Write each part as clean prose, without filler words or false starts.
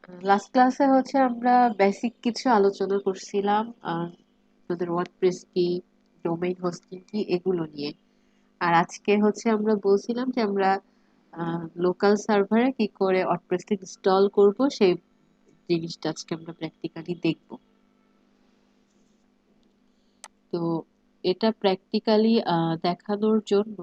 Last ক্লাসে হচ্ছে আমরা বেসিক কিছু আলোচনা করছিলাম, আমাদের ওয়ার্ডপ্রেস কি, ডোমেইন হোস্টিং কি, এগুলো নিয়ে। আর আজকে হচ্ছে আমরা বলছিলাম যে আমরা লোকাল সার্ভারে কি করে ওয়ার্ডপ্রেসটা ইনস্টল করব, সেই জিনিসটা আজকে আমরা প্র্যাকটিক্যালি দেখব। তো এটা প্র্যাকটিক্যালি দেখানোর জন্য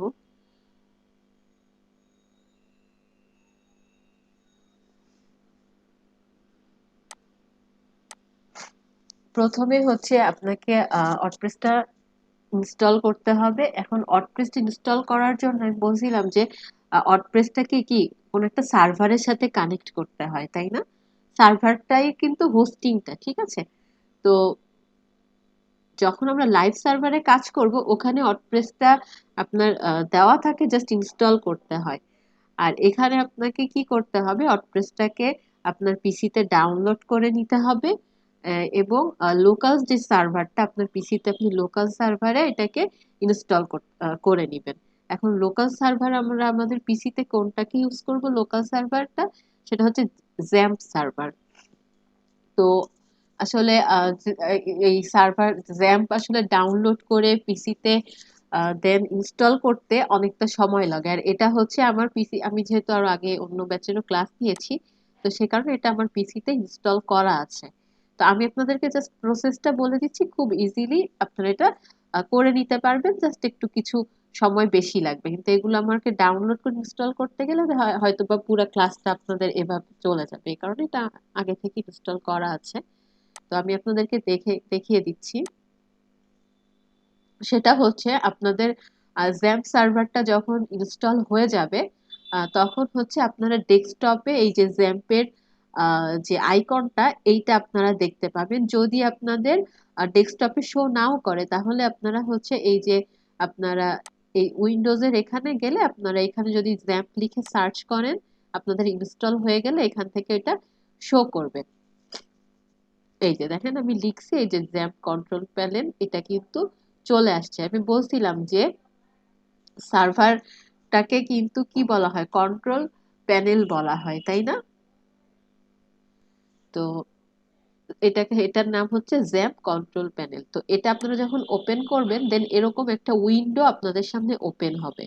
প্রথমে হচ্ছে আপনাকে ওয়ার্ডপ্রেসটা ইনস্টল করতে হবে। এখন ওয়ার্ডপ্রেসটা ইনস্টল করার জন্য আমি বলছিলাম যে ওয়ার্ডপ্রেসটাকে কি কোন একটা সার্ভারের সাথে কানেক্ট করতে হয়, তাই না? সার্ভারটাই কিন্তু হোস্টিংটা, ঠিক আছে? তো যখন আমরা লাইভ সার্ভারে কাজ করব, ওখানে ওয়ার্ডপ্রেসটা আপনার দেওয়া থাকে, জাস্ট ইনস্টল করতে হয়। আর এখানে আপনাকে কি করতে হবে, ওয়ার্ডপ্রেসটাকে আপনার পিসিতে ডাউনলোড করে নিতে হবে, এবং লোকাল যে সার্ভারটা আপনার পিসিতে, আপনি লোকাল সার্ভারে এটাকে ইনস্টল করে নেবেন। এখন লোকাল সার্ভার আমরা আমাদের পিসিতে কোনটাকে ইউজ করব, লোকাল সার্ভারটা সেটা হচ্ছে জ্যাম্প সার্ভার। তো আসলে এই সার্ভার জ্যাম্প আসলে ডাউনলোড করে পিসিতে দেন ইনস্টল করতে অনেকটা সময় লাগে। আর এটা হচ্ছে আমার পিসি, আমি যেহেতু আরো আগে অন্য ব্যাচেরও ক্লাস নিয়েছি, তো সে কারণে এটা আমার পিসিতে ইনস্টল করা আছে। তো আমি আপনাদেরকে জাস্ট প্রসেসটা বলে দিচ্ছি, খুব ইজিলি আপনারা এটা করে নিতে পারবেন, জাস্ট একটু কিছু সময় বেশি লাগবে। কিন্তু এগুলো আমাকে ডাউনলোড করে ইনস্টল করতে গেলে হয়তো বা পুরো ক্লাসটা আপনাদের এভাবে চলে যাবে, এই কারণে এটা আগে থেকে ইনস্টল করা আছে। তো আমি আপনাদেরকে দেখিয়ে দিচ্ছি। সেটা হচ্ছে আপনাদের জ্যাম্প সার্ভারটা যখন ইনস্টল হয়ে যাবে, তখন হচ্ছে আপনারা ডেস্কটপে এই যে জ্যাম্পের যে আইকনটা, এইটা আপনারা দেখতে পাবেন। যদি আপনাদের ডেস্কটপে শো নাও করে, তাহলে আপনারা হচ্ছে এই যে আপনারা এই উইন্ডোজের এখানে গেলে আপনারা এখানে যদি জ্যাম্প লিখে সার্চ করেন, আপনাদের ইনস্টল হয়ে গেলে এখান থেকে এটা শো করবে। এই যে দেখেন আমি লিখছি, এই যে জ্যাম্প কন্ট্রোল প্যানেল, এটা কিন্তু চলে আসছে। আমি বলছিলাম যে সার্ভারটাকে কিন্তু কি বলা হয়, কন্ট্রোল প্যানেল বলা হয়, তাই না? তো এটার নাম হচ্ছে জ্যাম্প কন্ট্রোল প্যানেল। তো এটা আপনারা যখন ওপেন করবেন, দেন এরকম একটা উইন্ডো আপনাদের সামনে ওপেন হবে।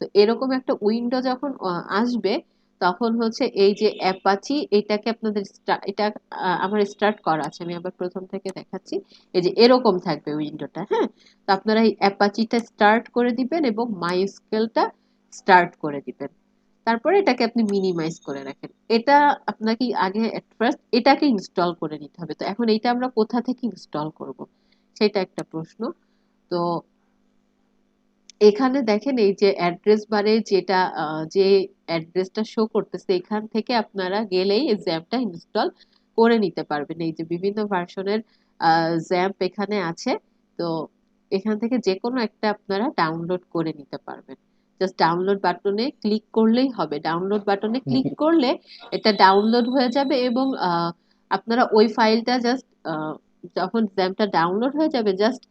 তো এরকম একটা উইন্ডো যখন আসবে, তখন হচ্ছে এই যে অ্যাপাচি, এটাকে আপনাদের এটা আমার স্টার্ট করা আছে, আমি আবার প্রথম থেকে দেখাচ্ছি। এই যে এরকম থাকবে উইন্ডোটা, হ্যাঁ? তো আপনারা এই অ্যাপাচিটা স্টার্ট করে দিবেন এবং মাইস্কেলটা স্টার্ট করে দিবেন। তারপরে এটাকে আপনি মিনিমাইজ করে রাখেন। এটা আপনাকে আগে এট ফার্স্ট এটাকে ইনস্টল করে নিতে হবে। তো এখন এইটা আমরা কোথা থেকে ইনস্টল করব, সেটা একটা প্রশ্ন। তো এখানে দেখেন এই যে অ্যাড্রেস বারে যেটা যে অ্যাড্রেসটা শো করতেছে, এখান থেকে আপনারা গেলেই এই জ্যাম্পটা ইনস্টল করে নিতে পারবেন। এই যে বিভিন্ন ভার্সনের জ্যাম্প এখানে আছে। তো এখান থেকে যে কোনো একটা আপনারা ডাউনলোড করে নিতে পারবেন। জাস্ট ডাউনলোড বাটনে ক্লিক করলেই হবে। ডাউনলোড বাটনে ক্লিক করলে এটা ডাউনলোড হয়ে যাবে, এবং আপনারা ওই ফাইলটা জাস্ট যখন জ্যাম্পটা ডাউনলোড হয়ে যাবে, জাস্ট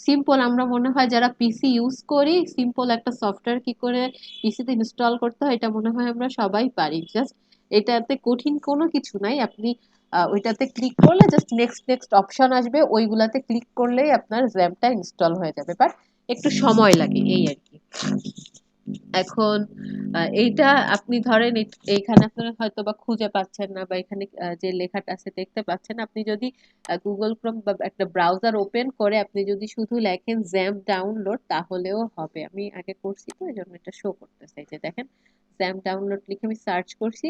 সিম্পল, আমরা মনে হয় যারা পিসি ইউজ করি, সিম্পল একটা সফটওয়্যার কি করে পিসিতে ইনস্টল করতে হয় এটা মনে হয় আমরা সবাই পারি। জাস্ট এটাতে কঠিন কোনো কিছু নাই। আপনি ওইটাতে ক্লিক করলে জাস্ট নেক্সট নেক্সট অপশন আসবে, ওইগুলাতে ক্লিক করলেই আপনার র্যামটা ইনস্টল হয়ে যাবে, বাট একটু সময় লাগে, এই আর কি। এখন এইটা আপনি ধরেন এইখানে আপনারা হয়তো বা খুঁজে পাচ্ছেন না, বা এখানে যে লেখাটা আছে দেখতে পাচ্ছেন না। আপনি যদি গুগল ক্রোম বা একটা ব্রাউজার ওপেন করে আপনি যদি শুধু লেখেন জ্যাম্প ডাউনলোড, তাহলেও হবে। আমি আগে করছি তো, এই জন্য এটা শো করতেছে। এই যে দেখেন জ্যাম্প ডাউনলোড লিখে আমি সার্চ করছি,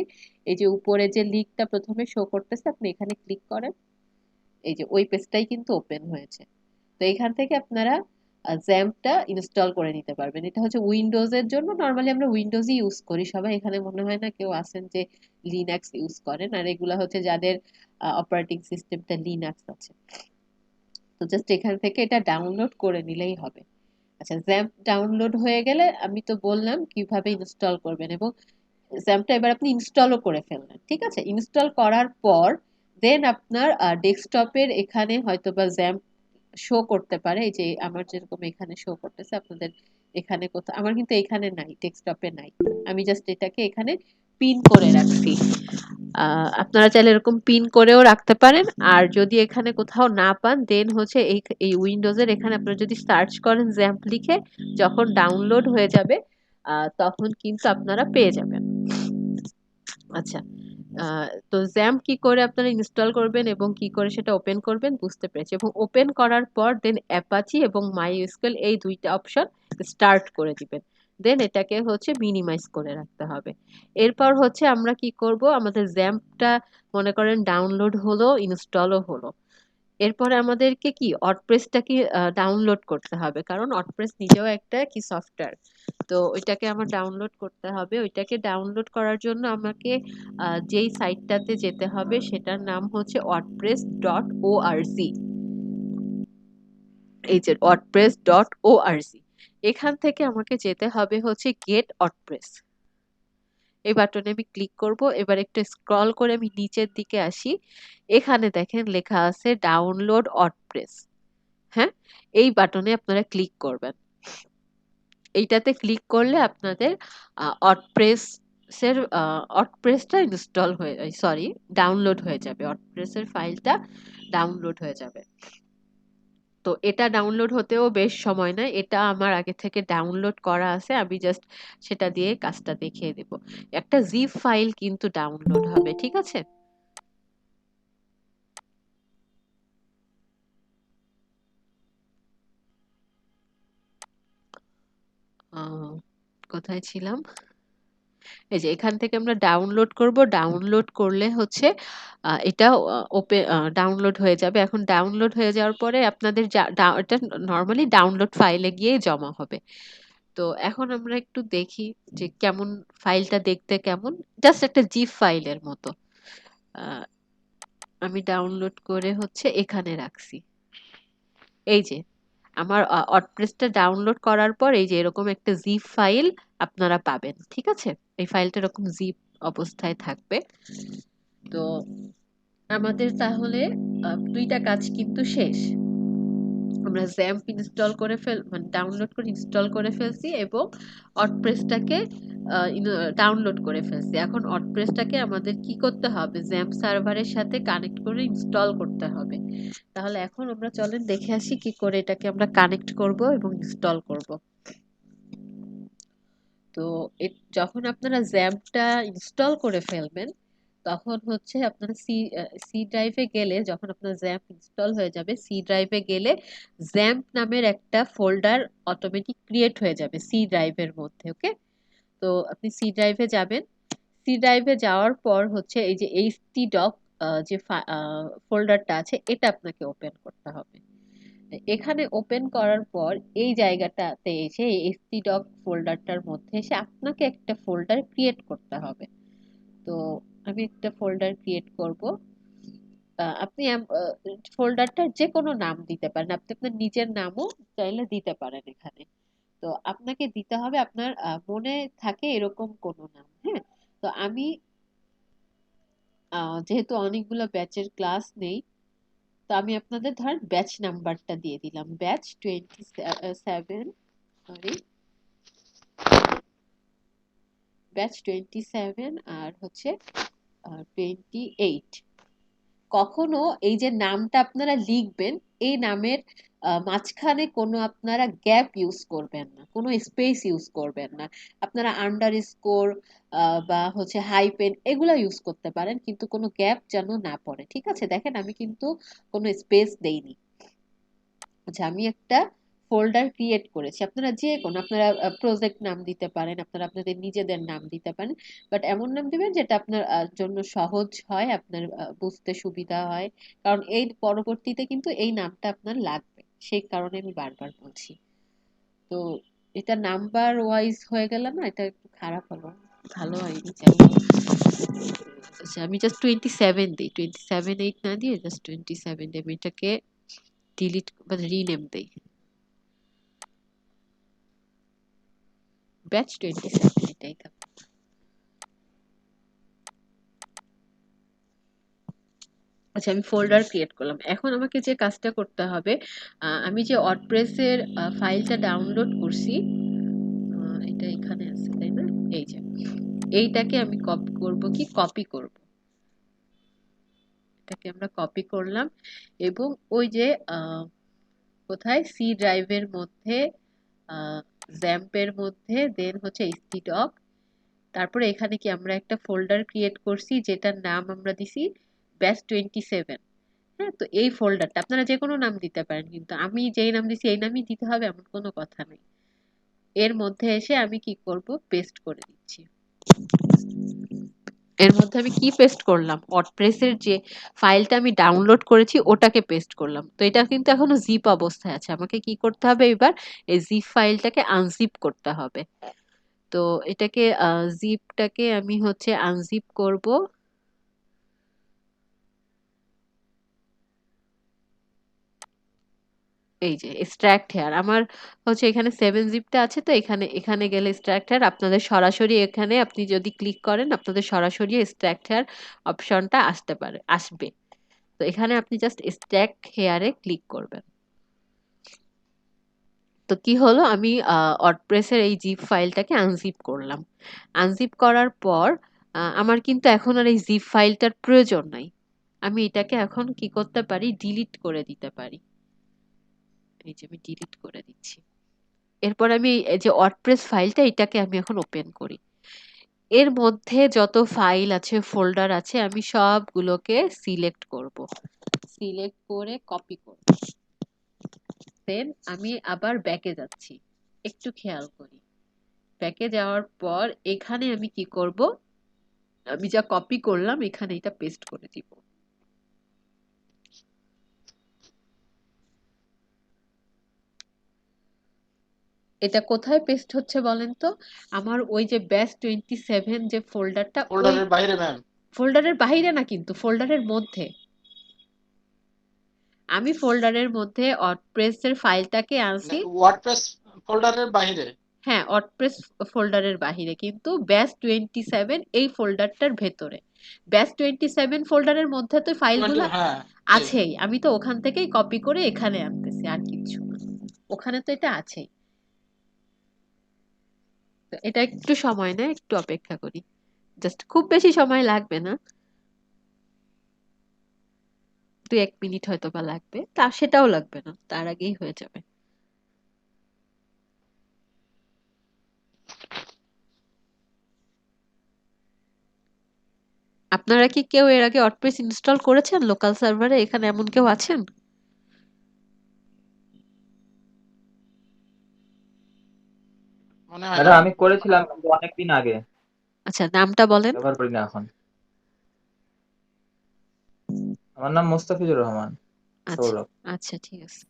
এই যে উপরে যে লিঙ্কটা প্রথমে শো করতেছে, আপনি এখানে ক্লিক করেন, এই যে ওই পেজটাই কিন্তু ওপেন হয়েছে। তো এখান থেকে আপনারা জ্যাম্পটা ইনস্টল করে নিতে পারবেন। এটা হচ্ছে উইন্ডোজের জন্য, নর্মালি আমরা উইন্ডোজই ইউজ করি সবাই, এখানে মনে হয় না কেউ আছেন যে লিনাক্স ইউজ করেন। আর এগুলা হচ্ছে যাদের অপারেটিং সিস্টেমটা লিনাক্স আছে। তো জাস্ট এখান থেকে এটা ডাউনলোড করে নিলেই হবে। আচ্ছা, জ্যাম্প ডাউনলোড হয়ে গেলে আমি তো বললাম কিভাবে ইনস্টল করবেন, এবং জ্যাম্পটা এবার আপনি ইনস্টলও করে ফেললেন, ঠিক আছে? ইনস্টল করার পর দেন আপনার ডেস্কটপের এখানে হয়তো বা জ্যাম্প শো করতে পারে। এই যে আমার যেরকম এখানে শো করতেছে, আপনাদের এখানে কোথাও, আমার কিন্তু এখানে নাই, ডেস্কটপে নাই। আমি জাস্ট এটাকে এখানে পিন করে রাখছি। আপনারা চাইলে এরকম পিন করেও রাখতে পারেন। আর যদি এখানে কোথাও না পান দেন হচ্ছে এই উইন্ডোজের এখানে আপনারা যদি সার্চ করেন জ্যাম্প লিখে, যখন ডাউনলোড হয়ে যাবে তখন কিন্তু আপনারা পেয়ে যাবেন। আচ্ছা, তো জ্যাম্প কি করে আপনারা ইনস্টল করবেন এবং কি করে সেটা ওপেন করবেন বুঝতে পেরেছি, এবং ওপেন করার পর দেন অ্যাপাচি এবং মাইস্কুয়েল এই দুইটা অপশন স্টার্ট করে দিবেন। দেন এটাকে হচ্ছে মিনিমাইজ করে রাখতে হবে। এরপর হচ্ছে আমরা কি করব, আমাদের জ্যাম্পটা মনে করেন ডাউনলোড হলো, ইনস্টলও হলো। এরপরে আমাদেরকে কি ওয়ার্ডপ্রেসটাকে ডাউনলোড করতে হবে, কারণ ওয়ার্ডপ্রেস নিজেও একটা কি সফটওয়্যার। তো ওইটাকে আমার ডাউনলোড করতে হবে। ওইটাকে ডাউনলোড করার জন্য আমাকে যেই সাইটটাতে যেতে হবে সেটার নাম হচ্ছে wordpress.org। এই যে wordpress.org, এখান থেকে আমাকে যেতে হবে হচ্ছে গেট ওয়ার্ডপ্রেস। এই বাটনে আমি ক্লিক করব। এবার একটু স্ক্রল করে আমি নিচের দিকে আসি। এখানে দেখেন লেখা আছে ডাউনলোড ওয়ার্ডপ্রেস। হ্যাঁ, এই বাটনে আপনারা ক্লিক করবেন। এইটাতে ক্লিক করলে আপনাদের ওয়ার্ডপ্রেস এর ওয়ার্ডপ্রেসটা ইনস্টল হয়ে, সরি, ডাউনলোড হয়ে যাবে। ওয়ার্ডপ্রেসের ফাইলটা ডাউনলোড হয়ে যাবে। তো এটা ডাউনলোড হতেও বেশ সময় নেয়। এটা আমার আগে থেকে ডাউনলোড করা আছে, আমি জাস্ট সেটা দিয়ে কাজটা দেখিয়ে দেব। একটা জিপ ফাইল কিন্তু ডাউনলোড হবে, ঠিক আছে? আহ, কোথায় ছিলাম? এই যে এখান থেকে আমরা ডাউনলোড করব। ডাউনলোড করলে হচ্ছে এটা ওপেন ডাউনলোড হয়ে যাবে। এখন ডাউনলোড হয়ে যাওয়ার পরে আপনাদের এটা নর্মালি ডাউনলোড ফাইলে গিয়ে জমা হবে। তো এখন আমরা একটু দেখি যে কেমন ফাইলটা দেখতে, কেমন জাস্ট একটা জিপ ফাইলের মতো। আহ, আমি ডাউনলোড করে হচ্ছে এখানে রাখছি। এই যে আমার ওয়ার্ডপ্রেসটা ডাউনলোড করার পর এই যে এরকম একটা জিপ ফাইল আপনারা পাবেন, ঠিক আছে? এই ফাইলটা এরকম জিপ অবস্থায় থাকবে। তো আমাদের তাহলে দুইটা কাজ কিন্তু শেষ। আমরা জ্যাম্প ইনস্টল করে মানে ডাউনলোড করে ইনস্টল করে ফেলছি এবং ওয়ার্ডপ্রেসটাকে ডাউনলোড করে ফেলছি। এখন ওয়ার্ডপ্রেসটাকে আমাদের কি করতে হবে, জ্যাম্প সার্ভারের সাথে কানেক্ট করে ইনস্টল করতে হবে। তাহলে এখন আমরা চলেন দেখে আসি কি করে এটাকে আমরা কানেক্ট করব এবং ইনস্টল করব। তো যখন আপনারা জ্যাম্পটা ইনস্টল করে ফেলবেন তখন হচ্ছে আপনারা সি ড্রাইভে গেলে, যখন আপনার জ্যাম্প ইনস্টল হয়ে যাবে সি ড্রাইভে গেলে জ্যাম্প নামের একটা ফোল্ডার অটোমেটিক ক্রিয়েট হয়ে যাবে সি ড্রাইভের মধ্যে। ওকে, তো আপনি সি ড্রাইভে যাবেন। সি ড্রাইভে যাওয়ার পর হচ্ছে এই যে htdoc যে ফোল্ডারটা আছে এটা আপনাকে ওপেন করতে হবে। এখানে ওপেন করার পর এই জায়গাটাতে এসে এই htdoc ফোল্ডারটার মধ্যে এসে আপনাকে একটা ফোল্ডার ক্রিয়েট করতে হবে। তো আমি একটা ফোল্ডার ক্রিয়েট করব। আপনি ফোল্ডারটার যে কোনো নাম দিতে পারেন, আপনি আপনার নিজের নামও চাইলে দিতে পারেন এখানে। তো আপনাকে দিতে হবে আপনার মনে থাকে এরকম কোনো নাম। হ্যাঁ, তো আমি যেহেতু অনেকগুলো ব্যাচের ক্লাস নেই, তো আমি আপনাদের ধরেন ব্যাচ নাম্বারটা দিয়ে দিলাম, ব্যাচ 27, সরি, ব্যাচ 27 আর হচ্ছে 28। কখনো এই যে নামটা আপনারা লিখবেন এই নামের মাঝখানে কোনো আপনারা গ্যাপ ইউজ করবেন না, কোনো স্পেস ইউজ করবেন না। আপনারা আন্ডার স্কোর বা হচ্ছে হাইপেন এগুলো ইউজ করতে পারেন, কিন্তু কোনো গ্যাপ যেন না পড়ে, ঠিক আছে? দেখেন আমি কিন্তু কোনো স্পেস দেইনি। আচ্ছা, আমি একটা ফোল্ডার ক্রিয়েট করেছি। আপনারা যে কোনো আপনারা প্রজেক্ট নাম দিতে পারেন, আপনারা আপনাদের নিজেদের নাম দিতে পারেন, বাট এমন নাম দিবেন যেটা আপনার জন্য সহজ হয়, আপনার বুঝতে সুবিধা হয়। কারণ এই পরবর্তীতে কিন্তু এই নামটা আপনার লাগবে, সেই কারণে আমি বারবার বলছি। তো এটা নাম্বার ওয়াইজ হয়ে গেল না, এটা একটু খারাপ হলো, ভালো হয়নি, যাই হোক। আচ্ছা, আমি জাস্ট 27 দিই, 27 8 না দিয়ে জাস্ট 27 দিই। আমি এটাকে ডিলিট বা রিনেম দেই, ব্যাচ 27, এটাই থাক। আচ্ছা, আমি ফোল্ডার ক্রিয়েট করলাম। এখন আমাকে যে কাজটা করতে হবে, আমি যে ওয়ার্ডপ্রেসের ফাইলটা ডাউনলোড করছি, এটা এখানে আছে তাই না? এই যে এইটাকে আমি কপি করব, কি কপি করব। এটাকে আমরা কপি করলাম এবং ওই যে কোথায় সি ড্রাইভের মধ্যে জ্যাম্পের মধ্যে দেন হচ্ছে এইচডক, তারপরে এখানে কি আমরা একটা ফোল্ডার ক্রিয়েট করছি যেটার নাম আমরা দিছি ব্যাস 27। হ্যাঁ, তো এই ফোল্ডারটা আপনারা যে কোনো নাম দিতে পারেন, কিন্তু আমি যেই নাম দিছি এই নামই দিতে হবে এমন কোনো কথা নেই। এর মধ্যে এসে আমি কি করব, পেস্ট করে দিচ্ছি। এর মধ্যে আমি কি পেস্ট করলাম, ওয়ার্ডপ্রেসের যে ফাইলটা আমি ডাউনলোড করেছি ওটাকে পেস্ট করলাম। তো এটা কিন্তু এখনো জিপ অবস্থায় আছে, আমাকে কি করতে হবে এবার, এই জিপ ফাইলটাকে আনজিপ করতে হবে। তো এটাকে জিপটাকে আমি হচ্ছে আনজিপ করব। এই যে এক্সট্রাক্ট হেয়ার আমার হচ্ছে এখানে 7 জিপটা আছে, তো এখানে এখানে গেলে এক্সট্রাক্ট হেয়ার আপনাদের সরাসরি, এখানে আপনি যদি ক্লিক করেন আপনাদের সরাসরি এক্সট্রাক্ট হেয়ার অপশনটা আসবে। তো এখানে আপনি জাস্ট এক্সট্রাক্ট হেয়ারে ক্লিক করবেন। তো কি হলো, আমি ওয়ার্ডপ্রেসের এই জিপ ফাইলটাকে আনজিপ করলাম। আনজিপ করার পর আমার কিন্তু এখন আর এই জিপ ফাইলটার প্রয়োজন নাই। আমি এটাকে এখন কি করতে পারি, ডিলিট করে দিতে পারি। এই যে আমি ডিলিট করে দিচ্ছি। এরপর আমি এই যে ওয়ার্ডপ্রেস ফাইলটা, এটাকে আমি এখন ওপেন করি। এর মধ্যে যত ফাইল আছে, ফোল্ডার আছে, আমি সবগুলোকে সিলেক্ট করব। সিলেক্ট করে কপি করব। দেন আমি আবার ব্যাকে যাচ্ছি, একটু খেয়াল করি। ব্যাকে যাওয়ার পর এখানে আমি কি করব, আমি যা কপি করলাম এখানে এটা পেস্ট করে দিব। এটা কোথায় পেস্ট হচ্ছে বলেন তো, আমার ওই যে ব্যাস 27 যে ফোল্ডারটা, ওই ফোল্ডারের বাইরে ম্যাম। ফোল্ডারের বাইরে না, কিন্তু ফোল্ডারের মধ্যে। আমি ফোল্ডারের মধ্যে ওয়ার্ডপ্রেসের ফাইলটাকে আনছি। ওয়ার্ডপ্রেস ফোল্ডারের বাইরে। হ্যাঁ, ওয়ার্ডপ্রেস ফোল্ডারের বাহিরে, কিন্তু ব্যাস 27 এই ফোল্ডারটার ভেতরে। ব্যাস 27 ফোল্ডারের মধ্যে তো ফাইলগুলো হ্যাঁ, জি। আছেই, আমি তো ওখান থেকেই কপি করে এখানে আনতেছি, আর কিচ্ছু না। ওখানে তো এটা আছেই। তো এটা একটু সময় নেয়, একটু অপেক্ষা করি। জাস্ট খুব বেশি সময় লাগবে না, 2-1 মিনিট হয়তো বা লাগবে, তা সেটাও লাগবে না, তার আগেই হয়ে যাবে। আপনারা কি কেউ এর আগে ওয়ার্ডপ্রেস ইনস্টল করেছেন লোকাল সার্ভারে? এখানে এমন কেউ আছেন? মনে হয় না। ম্যাডাম আমি করেছিলাম কিন্তু অনেকদিন আগে, আচ্ছা, নামটা বলেন। ব্যবহার করি না এখন। আমার নাম মোস্তাফিজুর রহমান আচ্ছা, সৌরভ। আচ্ছা, ঠিক আছে।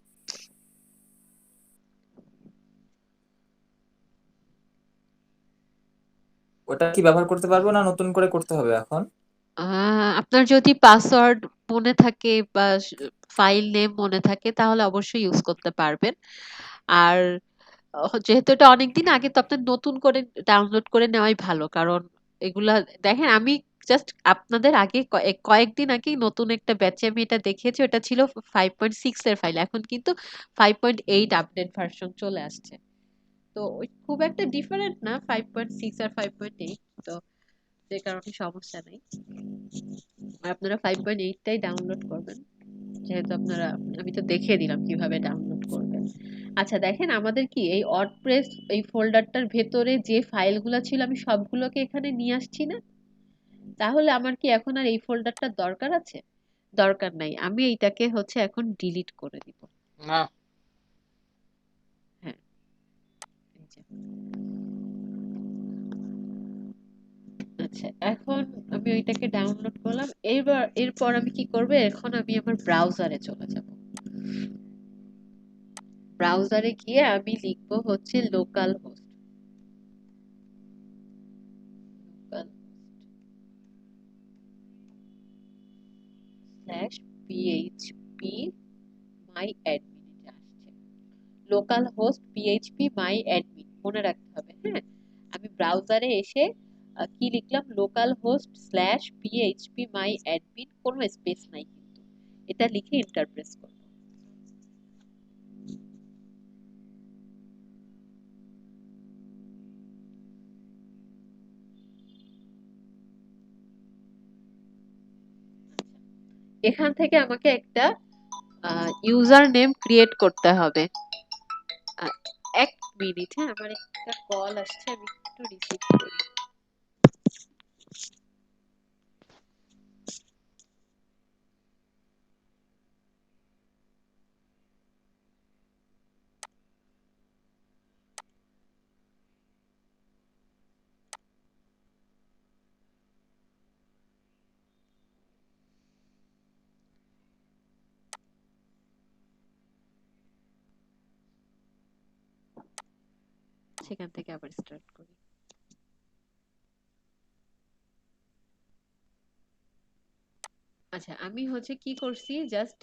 ওটা কি ব্যবহার করতে পারবো না নতুন করে করতে হবে এখন? আপনার যদি পাসওয়ার্ড মনে থাকে বা ফাইল নেম মনে থাকে তাহলে অবশ্যই ইউজ করতে পারবেন। আর যেহেতু এটা অনেকদিন আগে, তো আপনার নতুন করে ডাউনলোড করে নেওয়াই ভালো, কারণ এগুলা দেখেন, আমি জাস্ট আপনাদের আগে কয়েকদিন আগে নতুন একটা ব্যাচে আমি এটা দেখিয়েছি, ওটা ছিল 5.6 এর ফাইল, এখন কিন্তু 5.8 আপডেট ভার্সন চলে আসছে। তো ওই খুব একটা ডিফারেন্ট না 5.6 আর 5.8। তো যে কারণে সমস্যা নেই, আর আপনারা 5.8টাই ডাউনলোড করবেন, যেহেতু আপনারা, আমি তো দেখিয়ে দিলাম কিভাবে ডাউনলোড করবেন। আচ্ছা দেখেন, আমাদের কি এই ওয়ার্ডপ্রেস এই ফোল্ডারটার ভেতরে যে ফাইলগুলো ছিল আমি সবগুলোকে এখানে নিয়ে আসছি না? তাহলে আমার কি এখন আর এই ফোল্ডারটার দরকার আছে? দরকার নাই, আমি এইটাকে হচ্ছে এখন ডিলিট করে দিব। না। হ্যাঁ, এই যে। আচ্ছা, এখন আমি ওইটাকে ডাউনলোড করলাম। এরপর আমি কি করব, এখন আমি আমার ব্রাউজারে চলে যাব। ব্রাউজারে গিয়ে আমি লিখব হচ্ছে local host, local slash PHP মাই অ্যাডমিন, এটা আসছে লোকাল হোস্ট পিএইচপি মাই অ্যাডমিন, মনে রাখতে হবে। হ্যাঁ, আমি ব্রাউজারে এসে কি লিখলাম, লোকাল হোস্ট স্ল্যাশ পিএইচপি মাই অ্যাডমিন, কোনো স্পেস নাই কিন্তু, এটা লিখে এন্টার প্রেস করব। এখান থেকে আমাকে একটা ইউজার নেম ক্রিয়েট করতে হবে। আহ, এক মিনিট, হ্যাঁ, আমার একটা কল আসছে, আমি একটু রিসিভ করি। সেখান থেকে আবার স্টার্ট করি। আচ্ছা, আমি হচ্ছে কি করছি, জাস্ট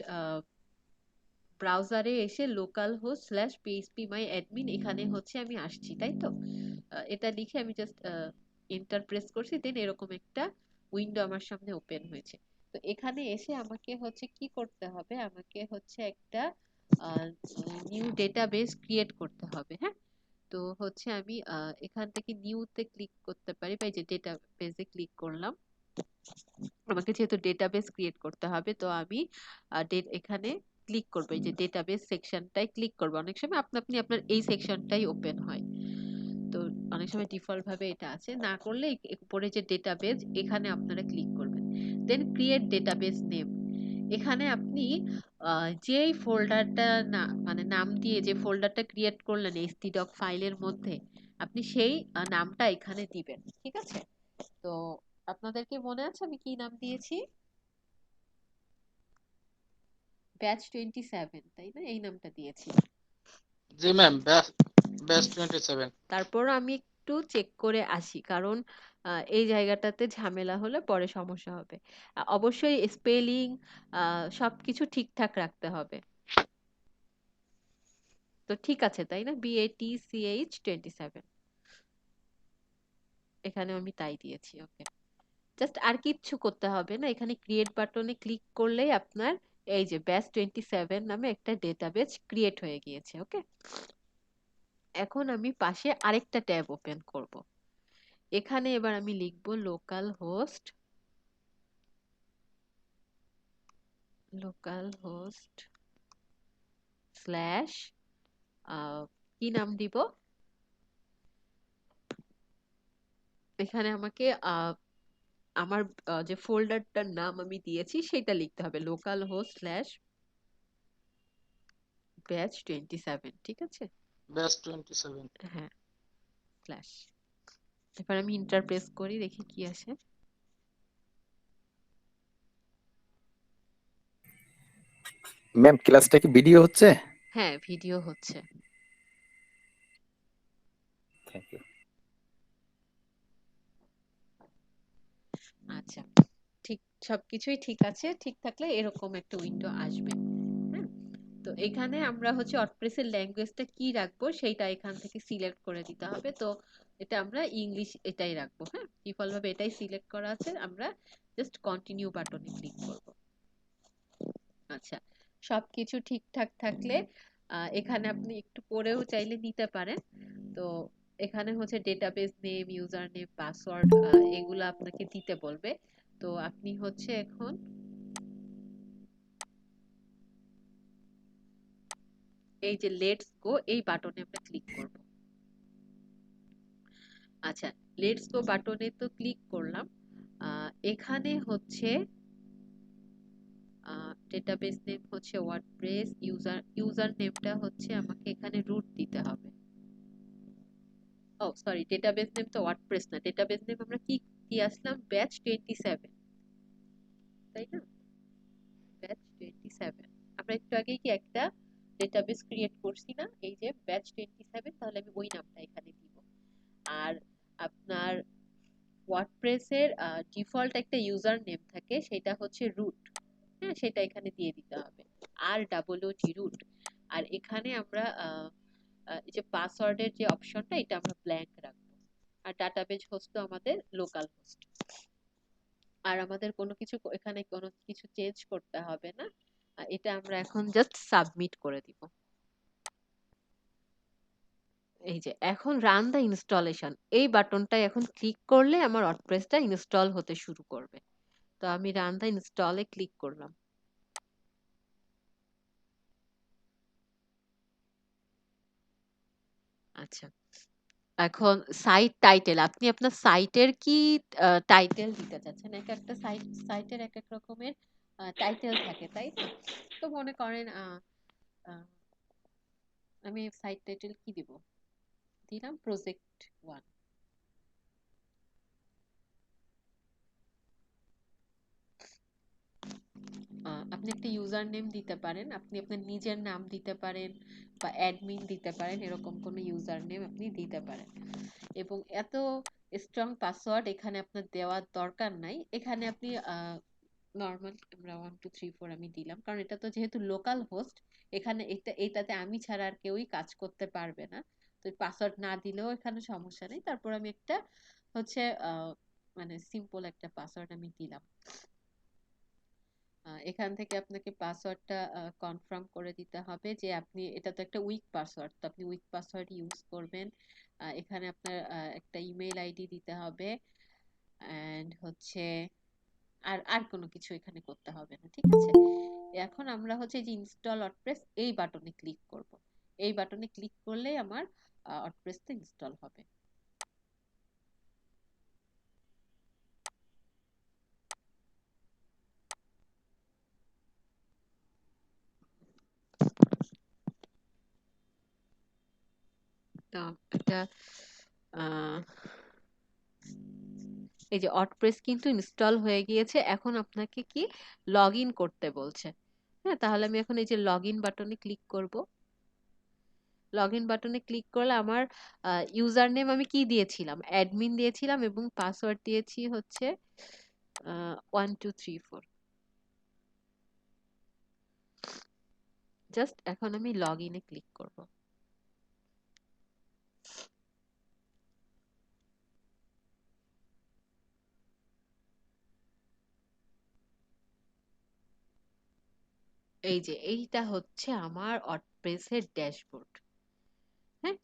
ব্রাউজারে এসে লোকাল হোস্ট স্ল্যাশ পিএইচপি মাই অ্যাডমিন এখানে হচ্ছে আমি আসছি, তাই তো? এটা লিখে আমি জাস্ট এন্টার প্রেস করছি, দেন এরকম একটা উইন্ডো আমার সামনে ওপেন হয়েছে। তো এখানে এসে আমাকে হচ্ছে কি করতে হবে, আমাকে হচ্ছে একটা নিউ ডেটাবেস ক্রিয়েট করতে হবে, হ্যাঁ। তো হচ্ছে আমি এখান থেকে নিউতে ক্লিক করতে পারি, বা এই যে ডেটাবেসে ক্লিক করলাম। আমাকে যেহেতু ডেটাবেস ক্রিয়েট করতে হবে, তো আমি এখানে ক্লিক করবো, এই যে ডেটাবেস সেকশনটাই ক্লিক করবো। অনেক সময় আপনি আপনার এই সেকশনটাই ওপেন হয়, তো অনেক সময় ডিফল্ট ভাবে এটা আছে, না করলে উপরে যে ডেটাবেস এখানে আপনারা ক্লিক করবেন, দেন ক্রিয়েট ডেটাবেস নেম। এখানে আপনি যেই ফোল্ডারটা মানে নাম দিয়ে যে ফোল্ডারটা ক্রিয়েট করলেন htdoc ফাইলের মধ্যে, আপনি সেই নামটা এখানে দিবেন, ঠিক আছে? তো আপনাদের কি মনে আছে আমি কি নাম দিয়েছি? ব্যাচ 27, তাই না? এই নামটা দিয়েছি। জি ম্যাম, ব্যাচ 27। তারপর আমি একটু চেক করে আসি, কারণ এই জায়গাটাতে ঝামেলা হলে পরে সমস্যা হবে। অবশ্যই স্পেলিং সবকিছু ঠিকঠাক রাখতে হবে। তো ঠিক আছে, তাই না? BATCH27 এখানে আমি তাই দিয়েছি। ওকে, জাস্ট আর কিচ্ছু করতে হবে না, এখানে ক্রিয়েট বাটনে ক্লিক করলেই আপনার এই যে ব্যাচ 27 নামে একটা ডেটাবেস ক্রিয়েট হয়ে গিয়েছে। ওকে, এখন আমি পাশে আরেকটা ট্যাব ওপেন করব। এখানে এবার আমি লিখব লোকাল হোস্ট স্ল্যাশ কি নাম দিব, এখানে আমাকে আমার যে ফোল্ডারটার নাম আমি দিয়েছি সেটা লিখতে হবে, লোকাল হোস্ট স্ল্যাশ ব্যাচ 27, ঠিক আছে? ব্যাচ 27। হ্যাঁ, স্ল্যাশ। এবার আমি ইন্টার প্রেস করি, দেখি কি আসে। ম্যাম, ক্লাসটা কি ভিডিও হচ্ছে? হ্যাঁ, ভিডিও হচ্ছে। Thank you. আচ্ছা, ঠিক, সবকিছুই ঠিক আছে। ঠিক থাকলে এরকম একটা উইন্ডো আসবে, হ্যাঁ। তো এখানে আমরা হচ্ছে ওয়ার্ডপ্রেসের ল্যাঙ্গুয়েজটা কি রাখবো সেইটা এখান থেকে সিলেক্ট করে দিতে হবে। তো এটা আমরা ইংলিশ এটাই রাখবো, হ্যাঁ। ডিফল্ট ভাবে এটাই সিলেক্ট করা আছে, আমরা জাস্ট কন্টিনিউ বাটনে ক্লিক করব। আচ্ছা, সবকিছু ঠিকঠাক থাকলে এখানে আপনি একটু পরেও চাইলে নিতে পারেন। তো এখানে হচ্ছে database name, user name, password এগুলো আপনাকে দিতে বলবে। তো আপনি হচ্ছে এখন এই যে লেটস গো এই বাটনে আমরা ক্লিক করব। আচ্ছা, লেটস গো বাটনে তো ক্লিক করলাম। এখানে হচ্ছে ডেটাবেস নেম হচ্ছে ওয়ার্ডপ্রেস, ইউজার নেমটা হচ্ছে আমাকে এখানে রুট দিতে হবে। ও সরি, ডেটাবেস নেম তো ওয়ার্ডপ্রেস না, ডেটাবেস নেম আমরা কি দিয়ে আসলাম, ব্যাচ 27, তাই না? ব্যাচ 27, আমরা একটু আগে কি একটা ডেটাবেস ক্রিয়েট করছি না, এই যে ব্যাচ 27, তাহলে আমি ওই নামটা এখানে দিব। আর আপনার ওয়ার্ডপ্রেসের ডিফল্ট একটা ইউজার নেম থাকে, সেটা হচ্ছে রুট, হ্যাঁ, সেটা এখানে দিয়ে দিতে হবে, ROOT রুট। আর এখানে আমরা এই যে পাসওয়ার্ডের যে অপশনটা এটা আমরা ব্ল্যাঙ্ক রাখবো। আর ডাটাবেস হোস্ট তো আমাদের লোকাল হোস্ট। আর আমাদের কোনো কিছু এখানে কোনো কিছু চেঞ্জ করতে হবে না, এটা আমরা এখন জাস্ট সাবমিট করে দিব। এই যে এখন রান দা ইনস্টলেশন এই বাটনটা এখন ক্লিক করলে আমার ওয়ার্ডপ্রেসটা ইনস্টল হতে শুরু করবে। তো আমি রান দা ইনস্টলে ক্লিক করলাম। আচ্ছা, এখন সাইট টাইটেল, আপনি আপনার সাইটের কি টাইটেল দিতে চাচ্ছেন? এক একটা সাইটের এক এক রকমের টাইটেল থাকে, তাই না? তো মনে করেন আহ, আমি সাইট টাইটেল কি দিব, দিলাম প্রজেক্ট ওয়ান। আপনি একটা ইউজার নেম দিতে পারেন, আপনি আপনার নিজের নাম দিতে পারেন, বা অ্যাডমিন দিতে পারেন, এরকম কোনো ইউজার নেম আপনি দিতে পারেন। এবং এত স্ট্রং পাসওয়ার্ড এখানে আপনার দেওয়ার দরকার নাই। এখানে আপনি নর্মাল আমরা 1 2 3 4 আমি দিলাম, কারণ এটা তো যেহেতু লোকাল হোস্ট, এখানে এটাতে আমি ছাড়া আর কেউই কাজ করতে পারবে না। তো পাসওয়ার্ড না দিলেও এখানে সমস্যা নেই। তারপর আমি একটা হচ্ছে মানে সিম্পল একটা পাসওয়ার্ড আমি দিলাম। এখান থেকে আপনাকে পাসওয়ার্ডটা কনফার্ম করে দিতে হবে যে আপনি, এটা তো একটা উইক পাসওয়ার্ড, তো আপনি উইক পাসওয়ার্ড ইউজ করবেন। এখানে আপনার একটা ইমেল আইডি দিতে হবে, এন্ড হচ্ছে আর আর কোনো কিছু এখানে করতে হবে না, ঠিক আছে? এখন আমরা হচ্ছে যে ইনস্টল ওয়ার্ডপ্রেস এই বাটনে ক্লিক করব। এই বাটনে ক্লিক করলেই আমার ওয়ার্ডপ্রেসটা ইনস্টল হবে। তো এটা আহ, এই যে ওয়ার্ডপ্রেস কিন্তু ইনস্টল হয়ে গিয়েছে। এখন আপনাকে কি লগ ইন করতে বলছে। হ্যাঁ, তাহলে আমি এখন এই যে লগ ইন বাটনে ক্লিক করব। লগ ইন বাটনে ক্লিক করলে আমার ইউজার নেম আমি কি দিয়েছিলাম, অ্যাডমিন দিয়েছিলাম, এবং পাসওয়ার্ড দিয়েছি হচ্ছে 1 2 3 4। জাস্ট এখন আমি লগ ইনে ক্লিক করব। এই যে এইটা হচ্ছে আমার ওয়ার্ডপ্রেসের ড্যাশবোর্ড। হ্যাঁ,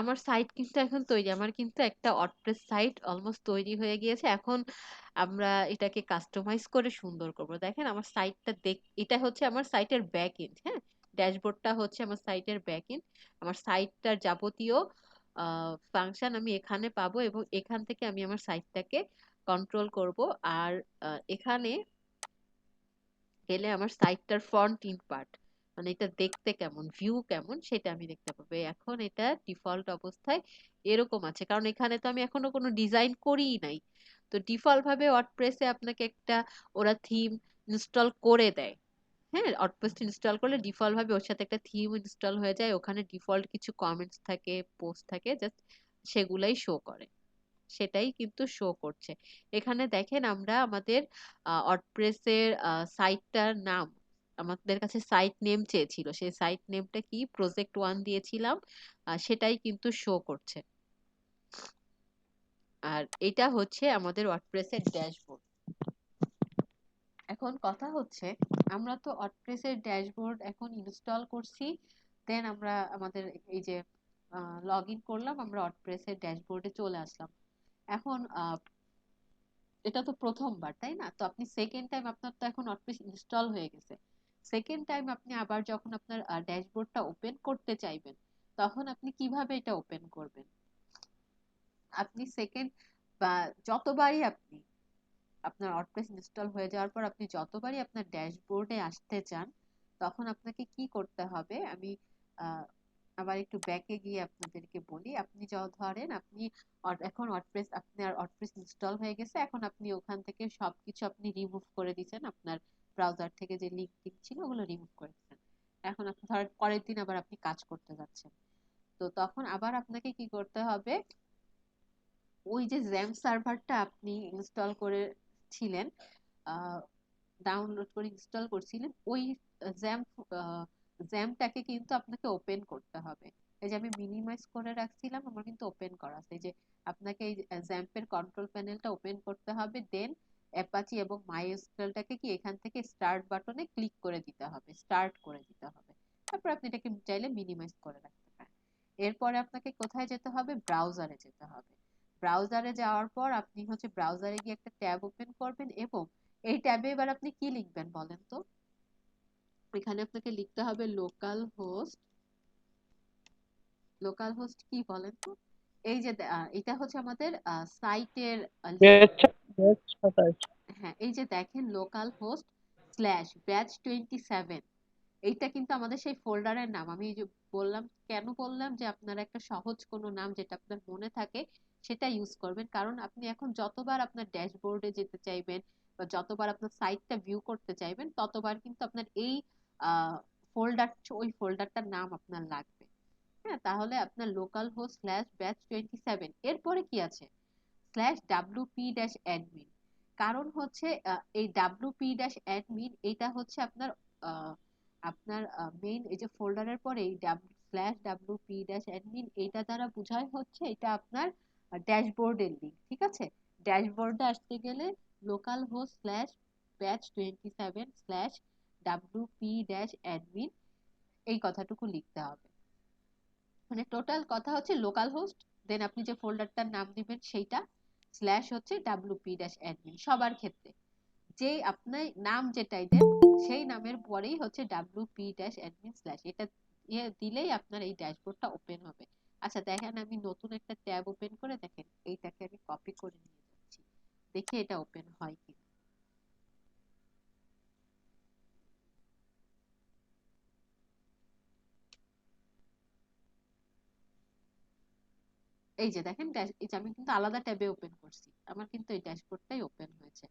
আমার সাইট কিন্তু এখন তৈরি, আমার কিন্তু একটা ওয়ার্ডপ্রেস সাইট অলমোস্ট তৈরি হয়ে গিয়েছে। এখন আমরা এটাকে কাস্টমাইজ করে সুন্দর করব। দেখেন আমার সাইটটা এটা হচ্ছে আমার সাইটের ব্যাক এন্ড। হ্যাঁ, ড্যাশবোর্ডটা হচ্ছে আমার সাইটের ব্যাক এন্ড। আমার সাইটটার যাবতীয় ফাংশন আমি এখানে পাবো, এবং এখান থেকে আমি আমার সাইটটাকে কন্ট্রোল করব। আর এখানে গেলে আমার সাইটটার ফ্রন্ট ইন্ড পার্ট, মানে এটা দেখতে কেমন, ভিউ কেমন, সেটা আমি দেখতে পাবো। এখন এটা ডিফল্ট অবস্থায় এরকম আছে, কারণ এখানে তো আমি এখনো কোনো ডিজাইন করিই নাই। তো ডিফল্ট ভাবে ওয়ার্ডপ্রেসে আপনাকে একটা ওরা থিম ইনস্টল করে দেয়। হ্যাঁ, ওয়ার্ডপ্রেস ইনস্টল করলে ডিফল্ট ভাবে ওর সাথে একটা থিম ইনস্টল হয়ে যায়। ওখানে ডিফল্ট কিছু কমেন্টস থাকে, পোস্ট থাকে, জাস্ট সেগুলাই শো করে। সেটাই কিন্তু শো করছে। এখানে দেখেন আমরা আমাদের ওয়ার্ডপ্রেসের সাইটটার নাম, আমাদের কাছে সাইট নেম চেয়েছিল, সেই সাইট নেমটা কি প্রজেক্ট ওয়ান দিয়েছিলাম, সেটাই কিন্তু শো করছে। আর এটা হচ্ছে আমাদের ওয়ার্ডপ্রেসের ড্যাশবোর্ড। এখন কথা হচ্ছে, আমরা তো ওয়ার্ডপ্রেসের ড্যাশবোর্ড এখন ইনস্টল করছি, দেন আমরা আমাদের এই যে লগ ইন করলাম, আমরা ওয়ার্ডপ্রেসের ড্যাশবোর্ডে চলে আসলাম। এখন এটা তো প্রথমবার, তাই না? তো আপনি সেকেন্ড টাইম, আপনার তো এখন ওয়ার্ডপ্রেস ইনস্টল হয়ে গেছে, সেকেন্ড টাইম আপনি আবার যখন আপনার ড্যাশবোর্ডটা ওপেন করতে চাইবেন, তখন আপনি কিভাবে এটা ওপেন করবেন? আপনি সেকেন্ড বা যতবারই আপনি আপনার ওয়ার্ডপ্রেস ইনস্টল হয়ে যাওয়ার পর আপনি যতবারই আপনার ড্যাশবোর্ডে আসতে চান, তখন আপনাকে কি করতে হবে, আমি আহ, আবার একটু ব্যাকে গিয়ে আপনাদেরকে বলি। আপনি ধরেন আপনি এখন ওয়ার্ডপ্রেস, আপনার ওয়ার্ডপ্রেস ইনস্টল হয়ে গেছে, এখন আপনি ওখান থেকে সবকিছু আপনি রিমুভ করে দিয়েছেন, আপনার ব্রাউজার থেকে যে লিঙ্ক টিঙ্ক ছিল ওগুলো রিমুভ করে দিয়েছেন। এখন আপনি ধরেন পরের দিন আবার আপনি কাজ করতে যাচ্ছেন, তো তখন আবার আপনাকে কি করতে হবে, ওই যে জ্যাম সার্ভারটা আপনি ইনস্টল করেছিলেন, ডাউনলোড করে ইনস্টল করছিলেন, ওই জ্যাম জ্যামটাকে কিন্তু আপনাকে ওপেন করতে হবে। এই যে আমি মিনিমাইজ করে রাখছিলাম, আমার কিন্তু ওপেন করা আছে। এই যে আপনাকে এই জ্যাম্পের কন্ট্রোল প্যানেলটা ওপেন করতে হবে, দেন অ্যাপাচি এবং মাইএসকিউএলটাকে কি এখান থেকে স্টার্ট বাটনে ক্লিক করে দিতে হবে, স্টার্ট করে দিতে হবে। তারপর আপনি এটাকে চাইলে মিনিমাইজ করে রাখতে পারেন। এরপরে আপনাকে কোথায় যেতে হবে, ব্রাউজারে যেতে হবে। ব্রাউজারে যাওয়ার পর আপনি হচ্ছে ব্রাউজারে গিয়ে একটা ট্যাব ওপেন করবেন, এবং এই ট্যাবে এবার আপনি কি লিখবেন বলেন তো? এখানে আপনাকে লিখতে হবে লোকাল হোস্ট লোকাল হোস্ট কি বলেন তো? এই যে এটা হচ্ছে আমাদের সাইটের লিঙ্ক। ব্যাচ 27। হ্যাঁ, এই যে দেখেন লোকাল হোস্ট স্ল্যাশ ব্যাচ 27, এইটা কিন্তু আমাদের সেই ফোল্ডারের নাম। আমি এই যে বললাম, কেন বললাম যে আপনারা একটা সহজ কোনো নাম যেটা আপনার মনে থাকে সেটা ইউজ করবেন, কারণ আপনি এখন যতবার আপনার ড্যাশবোর্ডে যেতে চাইবেন বা যতবার আপনার সাইটটা ভিউ করতে চাইবেন ততবার কিন্তু আপনার এই ফোল্ডার, ওই ফোল্ডারটার নাম আপনার লাগবে। হ্যাঁ, তাহলে আপনার লোকাল হোস্ট স্ল্যাশ ব্যাচ 27, এরপরে কি আছে? Slash WP dash admin. কারণ হচ্ছে এই ডাব্লিউপি ড্যাশ অ্যাডমিন এটা হচ্ছে আপনার আপনার মেইন এই যে ফোল্ডারের পরে এই স্ল্যাশ ডাব্লিউপি ড্যাশ অ্যাডমিন, এইটা দ্বারা বোঝায় হচ্ছে এটা আপনার ড্যাশবোর্ডের লিঙ্ক। ঠিক আছে, ড্যাশবোর্ডে আসতে গেলে local host slash batch 27 slash WP dash admin এই কথাটুকু লিখতে হবে। মানে টোটাল কথা হচ্ছে লোকাল হোস্ট, দেন আপনি যে ফোল্ডারটার নাম দিবেন সেইটা, স্ল্যাশ হচ্ছে ডাব্লিউপি ড্যাশ অ্যাডমিন। সবার ক্ষেত্রে যে আপনার নাম যেটাই দেন সেই নামের পরেই হচ্ছে ডাব্লিউপি ড্যাশ অ্যাডমিন স্ল্যাশ, এটা দিলেই আপনার এই ড্যাশবোর্ডটা ওপেন হবে। আচ্ছা দেখেন, আমি নতুন একটা ট্যাব ওপেন করে দেখেন এইটাকে আমি কপি করে নিয়ে যাচ্ছি, দেখি এটা ওপেন হয় কি। এই যে দেখেন, এই যে আমি কিন্তু আলাদা ট্যাবে ওপেন করছি, আমার কিন্তু এই ড্যাশবোর্ডটাই ওপেন হয়েছে।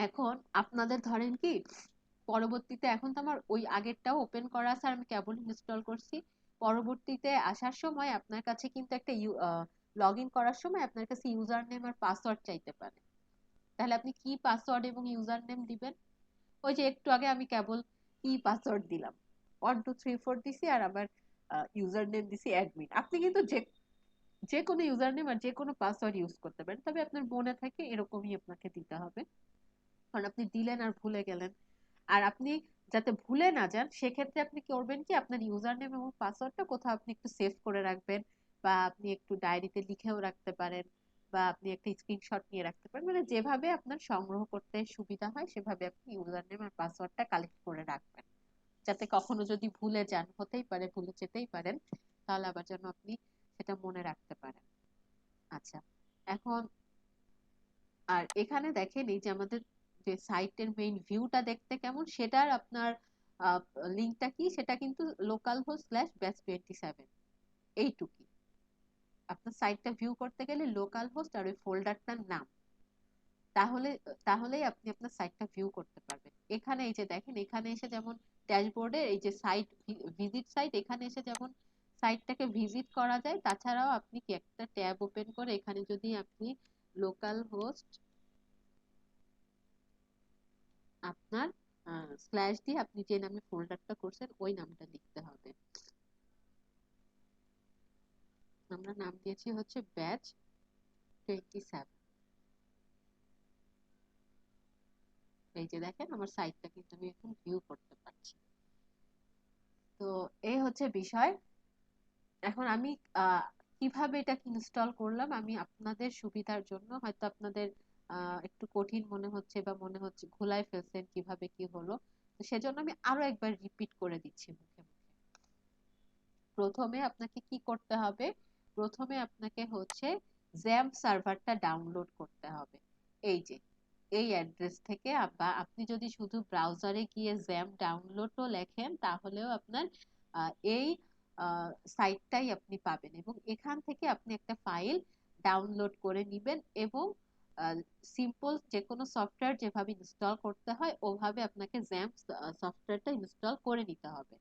এখন আপনাদের ধরেন কি পরবর্তীতে, এখন তো আমার ওই আগেরটাও ওপেন করা আছে আর আমি কেবল ইনস্টল করছি, পরবর্তীতে আসার সময় আপনার কাছে কিন্তু একটা লগ ইন করার সময় আপনার কাছে ইউজার নেম আর পাসওয়ার্ড চাইতে পারে। তাহলে আপনি কি পাসওয়ার্ড এবং ইউজার নেম দিবেন? ওই যে একটু আগে আমি কেবল কি পাসওয়ার্ড দিলাম, 1234 দিছি, আর আমার ইউজার নেম দিছি অ্যাডমিন। আপনি কিন্তু যে যে কোনো ইউজার নেম আর যে কোনো পাসওয়ার্ড ইউজ করতে পারেন, তবে আপনার মনে থাকে এরকমই আপনাকে দিতে হবে, কারণ আপনি দিলেন আর ভুলে গেলেন। আর আপনি যাতে ভুলে না যান সেক্ষেত্রে আপনি করবেন কি, আপনার ইউজার নেম এবং পাসওয়ার্ডটা কোথাও আপনি একটু সেভ করে রাখবেন, বা আপনি একটু ডায়েরিতে লিখেও রাখতে পারেন, বা আপনি একটা স্ক্রিনশট নিয়ে রাখতে পারেন। মানে যেভাবে আপনার সংগ্রহ করতে সুবিধা হয় সেভাবে আপনি ইউজার নেম আর পাসওয়ার্ডটা কালেক্ট করে রাখবেন, যাতে কখনো যদি ভুলে যান, হতেই পারে ভুলে যেতেই পারেন, তাহলে আবার যেন আপনি সেটা মনে রাখতে পারেন। আচ্ছা, এখন আর এখানে দেখেন এই যে আমাদের যে সাইটের মেইন ভিউটা দেখতে কেমন সেটার আপনার লিংকটা কি, সেটা কিন্তু লোকাল হোস্ট স্ল্যাশ ব্যাচ 27, এইটুকুই। আপনার সাইটটা ভিউ করতে গেলে লোকাল হোস্ট আর ওই ফোল্ডারটার নাম, তাহলে তাহলেই আপনি আপনার সাইটটা ভিউ করতে পারবেন। এখানে এই যে দেখেন, এখানে এসে যেমন ড্যাশবোর্ডে এই যে সাইট ভিজিট সাইট, এখানে এসে যেমন সাইটটাকে ভিজিট করা যায়, তাছাড়াও আপনি কি একটা ট্যাব ওপেন করে এখানে যদি আপনি লোকাল হোস্ট আপনার স্ল্যাশ দিয়ে আপনি যে নামে ফোল্ডারটা করছেন ওই নামটা লিখতে হবে। আমরা নাম দিয়েছি হচ্ছে ব্যাচ 27। এই যে দেখেন আমার সাইটটা কিন্তু আমি এখন ভিউ করতে পারছি। তো এই হচ্ছে বিষয়। এখন আমি কিভাবে এটা ইনস্টল করলাম, আমি আপনাদের সুবিধার জন্য, হয়তো আপনাদের একটু কঠিন মনে হচ্ছে বা মনে হচ্ছে ভুলাই ফেলছেন কিভাবে কি হলো, তো সেজন্য আমি আরো একবার রিপিট করে দিচ্ছি মুখে মুখে। প্রথমে আপনাকে কি করতে হবে? প্রথমে আপনাকে হচ্ছে জ্যাম্প সার্ভারটা ডাউনলোড করতে হবে। এই যে এই অ্যাড্রেস থেকে, বা আপনি যদি শুধু ব্রাউজারে গিয়ে জ্যাম্প ডাউনলোডও লেখেন তাহলেও আপনার এই সাইটটাই আপনি পাবেন, এবং এখান থেকে আপনি একটা ফাইল ডাউনলোড করে নেবেন, এবং সিম্পল যে কোনো সফটওয়্যার যেভাবে ইনস্টল করতে হয় ওভাবে আপনাকে জ্যাম্প সফটওয়্যারটা ইনস্টল করে নিতে হবে।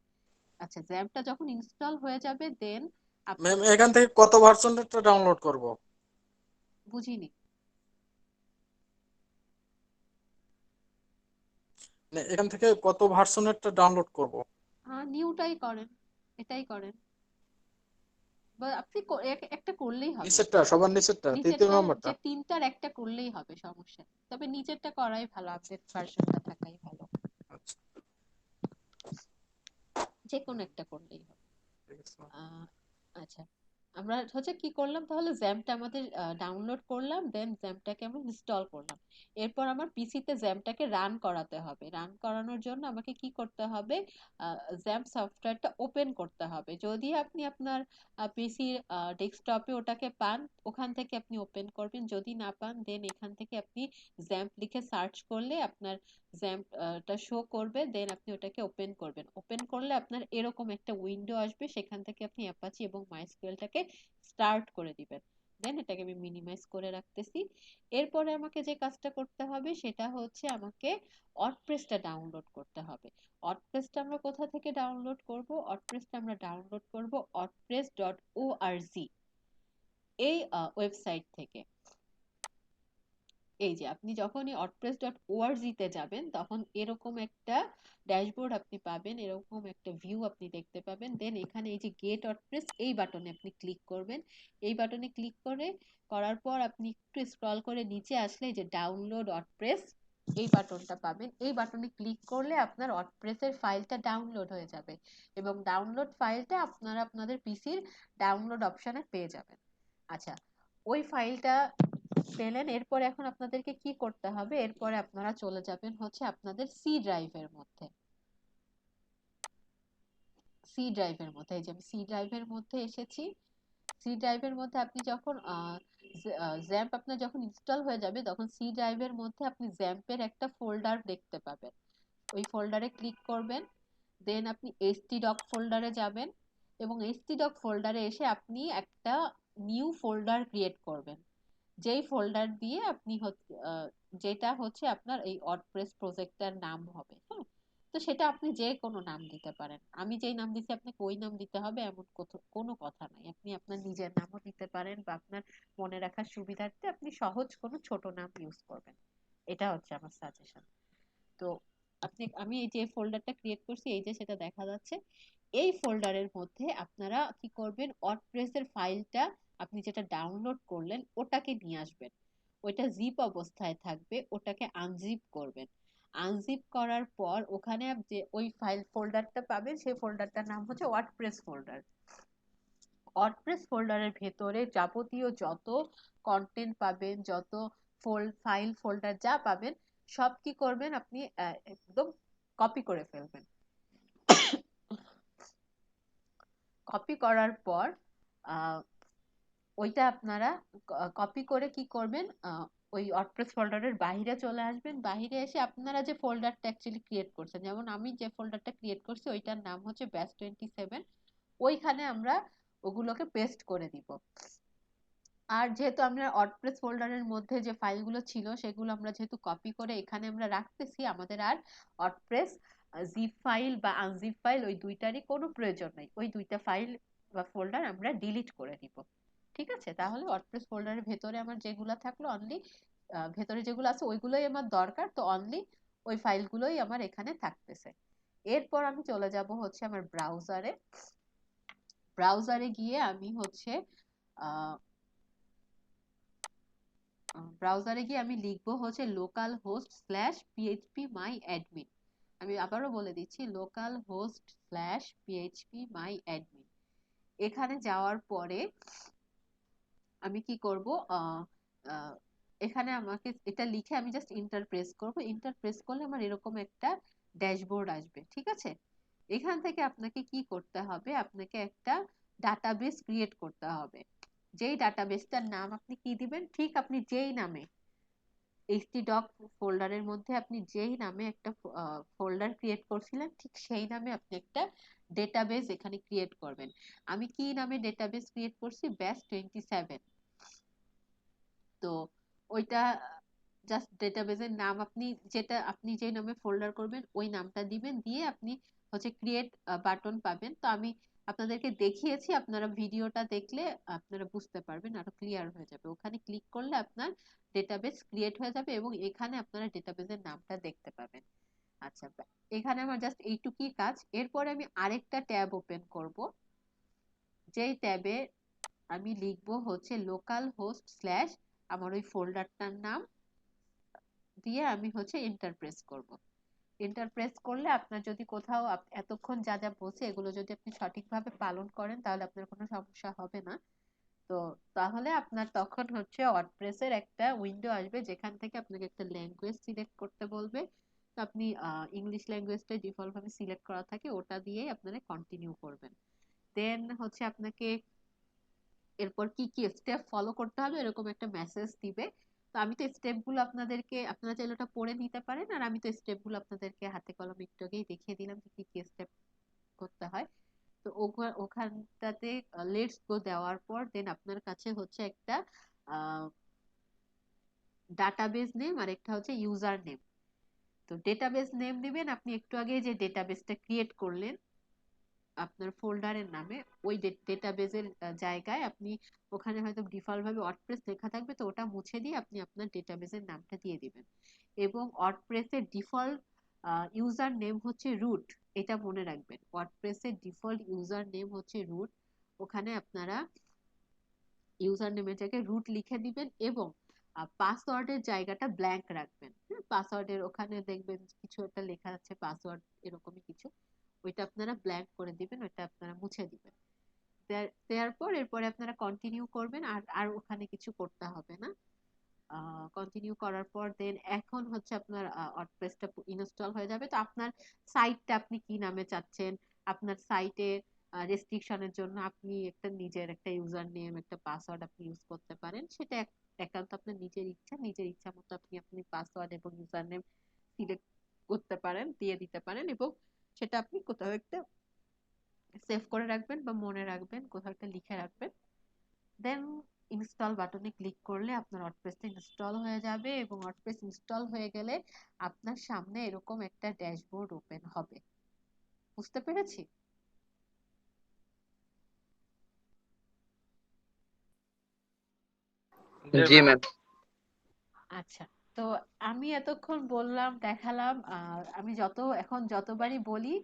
আচ্ছা, জ্যাম্পটা যখন ইনস্টল হয়ে যাবে দেন ম্যাম এখান থেকে কত ভার্সনটা ডাউনলোড করব? বুঝিনি। মানে এখান থেকে কত ভার্সনেরটা ডাউনলোড করব? নিউটাই করেন, এটাই করেন, বা আপনি একটা করলেই হবে। নিচেরটা, সবার নিচেরটা, তৃতীয় নিচেরটা নম্বরটা। যে তিনটার একটা করলেই হবে, সমস্যা নেই। তবে নিচেরটা করাই ভালো, আপডেট ভার্সনটা থাকাই ভালো। আচ্ছা, যে কোনো একটা করলেই হবে। ঠিক আছে। আহ, আচ্ছা, আমরা হচ্ছে কি করলাম, তাহলে জ্যামটা আমাদের ডাউনলোড করলাম, দেন জ্যামটাকে আমরা ইনস্টল করলাম। এরপর আমার পিসিতে জ্যামটাকে রান করাতে হবে। রান করানোর জন্য আমাকে কি করতে হবে, জ্যাম সফটওয়্যারটা ওপেন করতে হবে। যদি আপনি আপনার পিসির ডেস্কটপে ওটাকে পান, ওখান থেকে আপনি ওপেন করবেন। যদি না পান, দেন এখান থেকে আপনি জ্যাম্প লিখে সার্চ করলে আপনার জ্যাম্পটা শো করবে, দেন আপনি ওটাকে ওপেন করবেন। ওপেন করলে আপনার এরকম একটা উইন্ডো আসবে, সেখান থেকে আপনি অ্যাপাচি এবং মাইস্কুয়েলটাকে স্টার্ট করে দিবেন। দেন এটাকে আমি মিনিমাইজ করে রাখতেছি। এরপরে আমাকে যে কাজটা করতে হবে সেটা হচ্ছে আমাকে ওয়ার্ডপ্রেসটা ডাউনলোড করতে হবে। ওয়ার্ডপ্রেসটা আমরা কোথা থেকে ডাউনলোড করব? ওয়ার্ডপ্রেসটা আমরা ডাউনলোড করব wordpress.org এই ওয়েবসাইট থেকে। এই যে আপনি যখনই wordpress.org তে যাবেন, তখন এরকম একটা ড্যাশবোর্ড আপনি পাবেন, এরকম একটা ভিউ আপনি দেখতে পাবেন। দেন এখানে এই যে গেট ওয়ার্ডপ্রেস, এই বাটনে আপনি ক্লিক করবেন। এই বাটনে ক্লিক করার পর আপনি একটু স্ক্রল করে নিচে আসলে এই যে ডাউনলোড ওয়ার্ডপ্রেস, এই বাটনটা পাবেন। এই বাটনে ক্লিক করলে আপনার ওয়ার্ডপ্রেসের ফাইলটা ডাউনলোড হয়ে যাবে, এবং ডাউনলোড ফাইলটা আপনারা আপনাদের পিসির ডাউনলোড অপশনে পেয়ে যাবেন। আচ্ছা, ওই ফাইলটা পেলেন। এরপরে এখন আপনাদেরকে কি করতে হবে, এরপরে আপনারা চলে যাবেন হচ্ছে আপনাদের সি ড্রাইভের মধ্যে। সি ড্রাইভের মধ্যে, এই যে আমি সি ড্রাইভের মধ্যে এসেছি। সি ড্রাইভের মধ্যে আপনি যখন জ্যাম্প আপনার যখন ইনস্টল হয়ে যাবে, তখন সি ড্রাইভের মধ্যে আপনি জ্যাম্পের একটা ফোল্ডার দেখতে পাবেন। ওই ফোল্ডারে ক্লিক করবেন, দেন আপনি htdoc ফোল্ডারে যাবেন, এবং htdoc ফোল্ডারে এসে আপনি একটা নিউ ফোল্ডার ক্রিয়েট করবেন, যেই ফোল্ডার দিয়ে আপনি যেটা হচ্ছে আপনার এই ওয়ার্ডপ্রেস প্রজেক্টটার নাম হবে। হ্যাঁ, তো সেটা আপনি যে কোনো নাম দিতে পারেন। আমি যেই নাম দিচ্ছি আপনাকে ওই নাম দিতে হবে এমন কোনো কথা নাই। আপনি আপনার নিজের নামও দিতে পারেন, বা আপনার মনে রাখার সুবিধার্থে আপনি সহজ কোনো ছোট নাম ইউজ করবেন। এটা হচ্ছে আমার সাজেশন। তো আমি এই যে ফোল্ডারটা ক্রিয়েট করছি, এই যে সেটা দেখা যাচ্ছে। এই ফোল্ডারের মধ্যে আপনারা কি করবেন, ওয়ার্ডপ্রেসের ফাইলটা আপনি যেটা ডাউনলোড করলেন ওটাকে নিয়ে আসবেন। ওইটা জিপ অবস্থায় থাকবে, ওটাকে আনজিপ করবেন। আনজিপ করার পর ওখানে যে ওই ফাইল ফোল্ডারটা পাবেন, সেই ফোল্ডারটার নাম হচ্ছে ওয়ার্ডপ্রেস ফোল্ডার। ওয়ার্ডপ্রেস ফোল্ডারের ভেতরে যাবতীয় যত কন্টেন্ট পাবেন, যত ফাইল ফোল্ডার যা পাবেন, সব কি করবেন আপনি একদম কপি করে ফেলবেন। কপি করার পর ওইটা আপনারা কপি করে কি করবেন, ওই ওয়ার্ডপ্রেস ফোল্ডারের বাইরে চলে আসবেন। বাইরে এসে আপনারা যে ফোল্ডারটা অ্যাকচুয়ালি ক্রিয়েট করছেন, যেমন আমি যে ফোল্ডারটা ক্রিয়েট করছি ওইটার নাম হচ্ছে ব্যাচ 27, ওইখানে আমরা ওগুলোকে পেস্ট করে দিব। আর যেহেতু আমরা ওয়ার্ডপ্রেস ফোল্ডারের মধ্যে যে ফাইলগুলো ছিল সেগুলো আমরা যেহেতু কপি করে এখানে আমরা রাখতেছি, আমাদের আর ওয়ার্ডপ্রেস জিপ ফাইল বা আনজিপ ফাইল ওই দুইটারই কোনো প্রয়োজন নাই। ওই দুইটা ফাইল বা ফোল্ডার আমরা ডিলিট করে দিব। ঠিক আছে, তাহলে ওয়ার্ডপ্রেস ফোল্ডারের ভেতরে আমার যেগুলো থাকলো অনলি, ভেতরে যেগুলো আছে ওইগুলোই আমার দরকার, তো অনলি ওই ফাইলগুলোই আমার এখানে থাকতেছে। এরপর আমি চলে যাব হচ্ছে আমার ব্রাউজারে। ব্রাউজারে গিয়ে আমি হচ্ছে লিখবো হচ্ছে লোকাল হোস্ট স্ল্যাশ পিএইচপি মাই অ্যাডমিন। আমি আবারও বলে দিচ্ছি, লোকাল হোস্ট স্ল্যাশ পিএইচপি মাই অ্যাডমিন। এখানে যাওয়ার পরে আমি কি করব, এখানে আমাকে এটা লিখে আমি জাস্ট ইন্টার প্রেস করব। ইন্টার প্রেস করলে আমার এরকম একটা ড্যাশবোর্ড আসবে। ঠিক আছে, এখান থেকে আপনাকে কি করতে হবে, আপনাকে একটা ডাটাবেস ক্রিয়েট করতে হবে। যেই ডাটাবেসটার নাম আপনি কি দিবেন, ঠিক আপনি যেই নামে htdoc ফোল্ডারের মধ্যে আপনি যেই নামে একটা ফোল্ডার ক্রিয়েট করছিলেন, ঠিক সেই নামে আপনি একটা ডেটাবেস এখানে ক্রিয়েট করবেন। আমি কি নামে ডেটাবেস ক্রিয়েট করছি, ব্যাচ 27। তো ওইটা জাস্ট ডেটাবেসের নাম আপনি যে নামে ফোল্ডার করবেন ওই নামটা দিবেন, দিয়ে আপনি হচ্ছে ক্রিয়েট বাটন পাবেন। তো আমি আপনাদেরকে দেখিয়েছি, আপনারা ভিডিওটা দেখলে আপনারা বুঝতে পারবেন, আরো ক্লিয়ার হয়ে যাবে। ওখানে ক্লিক করলে আপনার ডেটাবেস ক্রিয়েট হয়ে যাবে, এবং এখানে আপনারা ডেটাবেসের নামটা দেখতে পাবেন। আচ্ছা, এখানে আমার জাস্ট এইটুকুই কাজ। এরপরে আমি আরেকটা ট্যাব ওপেন করব, যেই ট্যাবে আমি লিখবো হচ্ছে লোকাল হোস্ট স্ল্যাশ আমার ওই ফোল্ডারটার নাম দিয়ে আমি হচ্ছে এন্টার প্রেস করব। এন্টার প্রেস করলে আপনার যদি কোথাও এতক্ষণ যা যা বলছে এগুলো যদি আপনি সঠিকভাবে পালন করেন, তাহলে আপনার কোনো সমস্যা হবে না। তো তাহলে আপনার তখন হচ্ছে ওয়ার্ডপ্রেসের একটা উইন্ডো আসবে যেখান থেকে আপনাকে একটা ল্যাঙ্গুয়েজ সিলেক্ট করতে বলবে। তো আপনি ইংলিশ ল্যাঙ্গুয়েজটাই ডিফল্ট ভাবে সিলেক্ট করা থাকে, ওটা দিয়েই আপনারা কন্টিনিউ করবেন। দেন হচ্ছে আপনাকে এরপর কি কি স্টেপ ফলো করতে হবে এরকম একটা মেসেজ দিবে। তো আমি তো স্টেপ গুলো আপনাদেরকে, আপনারা চাইলে ওটা পড়ে নিতে পারেন, আর আমি তো স্টেপ গুলো আপনাদেরকে হাতে কলমে একটু আগেই দেখিয়ে দিলাম যে কি কি স্টেপ করতে হয়। তো ওখানটাতে লেটস গো দেওয়ার পর দেন আপনার কাছে হচ্ছে একটা ডাটাবেস নেম আর একটা হচ্ছে ইউজার নেম। তো ডেটাবেস নেম দিবেন আপনি একটু আগে যে ডেটাবেসটা ক্রিয়েট করলেন আপনার ফোল্ডারের নামে, ওই ডেটাবেসের জায়গায় আপনি ওখানে হয়তো ডিফল্ট ভাবে ওয়ার্ডপ্রেস লেখা থাকবে, তো ওটা মুছে দিয়ে আপনি আপনার ডেটাবেসের নামটা দিয়ে দিবেন। এবং ওয়ার্ডপ্রেসের ডিফল্ট ইউজার নেম হচ্ছে রুট, এটা মনে রাখবেন। ওয়ার্ডপ্রেসের ডিফল্ট ইউজার নেম হচ্ছে রুট। ওখানে আপনারা ইউজার নেমের জায়গায় রুট লিখে দিবেন এবং পাসওয়ার্ডের জায়গাটা ব্ল্যাঙ্ক রাখবেন। পাসওয়ার্ডের ওখানে দেখবেন কিছু একটা লেখা আছে পাসওয়ার্ড এরকমই কিছু, ওইটা আপনারা ব্ল্যাঙ্ক করে দিবেন, ওইটা আপনারা মুছে দিবেন। দেওয়ার পর এরপরে আপনারা কন্টিনিউ করবেন, আর আর ওখানে কিছু করতে হবে না। কন্টিনিউ করার পর দেন এখন হচ্ছে আপনার ওয়ার্ডপ্রেসটা ইনস্টল হয়ে যাবে। তো আপনার সাইটটা আপনি কি নামে চাচ্ছেন, আপনার সাইটে রেস্ট্রিকশনের জন্য আপনি একটা নিজের একটা ইউজার নেম একটা পাসওয়ার্ড আপনি ইউজ করতে পারেন, সেটা একান্ত আপনার নিজের ইচ্ছা। নিজের ইচ্ছা মতো আপনি আপনি পাসওয়ার্ড এবং ইউজার নেম সিলেক্ট করতে পারেন, দিয়ে দিতে পারেন, এবং সেটা আপনি কোথাও একটা সেভ করে রাখবেন বা মনে রাখবেন, কোথাও একটা লিখে রাখবেন। দেন ইনস্টল বাটনে ক্লিক করলে আপনার ওয়ার্ডপ্রেসটা ইনস্টল হয়ে যাবে, এবং ওয়ার্ডপ্রেস ইনস্টল হয়ে গেলে আপনার সামনে এরকম একটা ড্যাশবোর্ড ওপেন হবে। বুঝতে পেরেছি? জি ম্যাম। আচ্ছা। তো আমি এতক্ষণ বললাম দেখালাম, আমি এখন যতবারই বলি,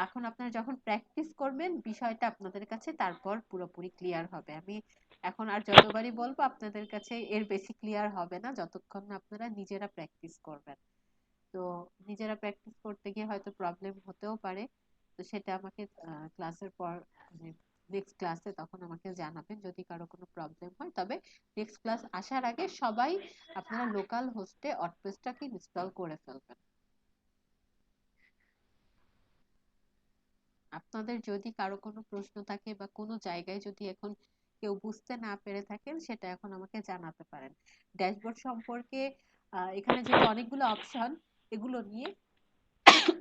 এখন আপনারা যখন প্র্যাকটিস করবেন বিষয়টা আপনাদের কাছে তারপর পুরোপুরি ক্লিয়ার হবে। আমি এখন আর যতবারই বলবো আপনাদের কাছে এর বেশি ক্লিয়ার হবে না যতক্ষণ না আপনারা নিজেরা প্র্যাকটিস করবেন। তো নিজেরা প্র্যাকটিস করতে গিয়ে হয়তো প্রবলেম হতেও পারে, তো সেটা আমাকে ক্লাসের পর মানে নেক্সট ক্লাসে তখন আমাকে জানাবেন যদি কারো কোনো প্রবলেম হয়। তবে নেক্সট ক্লাস আসার আগে সবাই আপনারা লোকাল হোস্টে ওয়ার্ডপ্রেসটাকে ইনস্টল করে ফেলবেন। আপনাদের যদি কারো কোনো প্রশ্ন থাকে বা কোনো জায়গায় যদি এখন কেউ বুঝতে না পেরে থাকেন সেটা এখন আমাকে জানাতে পারেন। ড্যাশবোর্ড সম্পর্কে এখানে যেহেতু অনেকগুলো অপশন, এগুলো নিয়ে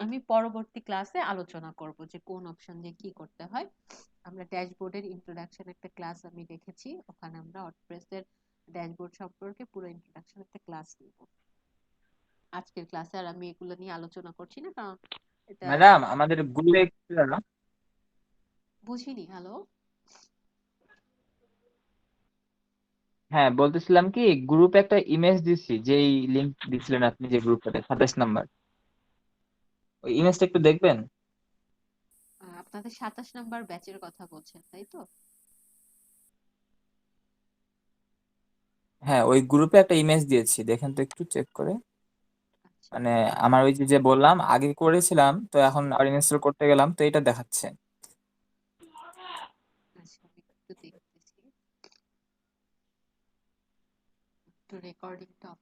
আমি পরবর্তী ক্লাসে আলোচনা করব যে কোন অপশন দিয়ে কি করতে হয়। আমরা ড্যাশবোর্ডের ইন্ট্রোডাকশন একটা ক্লাস আমি রেখেছি, ওখানে আমরা ওয়ার্ডপ্রেসের ড্যাশবোর্ড সম্পর্কে পুরো ইন্ট্রোডাকশন একটা ক্লাস নিব। আজকের ক্লাসে আর আমি এগুলো নিয়ে আলোচনা করছি না, কারণ এটা ম্যাডাম আমাদের গ্রুপে বুঝিনি। হ্যালো? হ্যাঁ বলতেছিলাম কি গ্রুপে একটা ইমেজ দিছি, যেই লিংক দিছিলেন আপনি যে গ্রুপটাতে 27 নাম্বার, ওই ইমেজটা একটু দেখবেন। আপনাদের 27 নাম্বার ব্যাচের কথা বলছেন তাই তো? হ্যাঁ ওই গ্রুপে একটা ইমেজ দিয়েছি, দেখেন তো একটু চেক করে। আচ্ছা মানে আমার ওই যে যে বললাম আগে করেছিলাম, তো এখন আর ইনস্টল করতে গেলাম তো এটা দেখাচ্ছে। আচ্ছা, আমি একটু দেখতেছি, একটু রেকর্ডিংটা অফ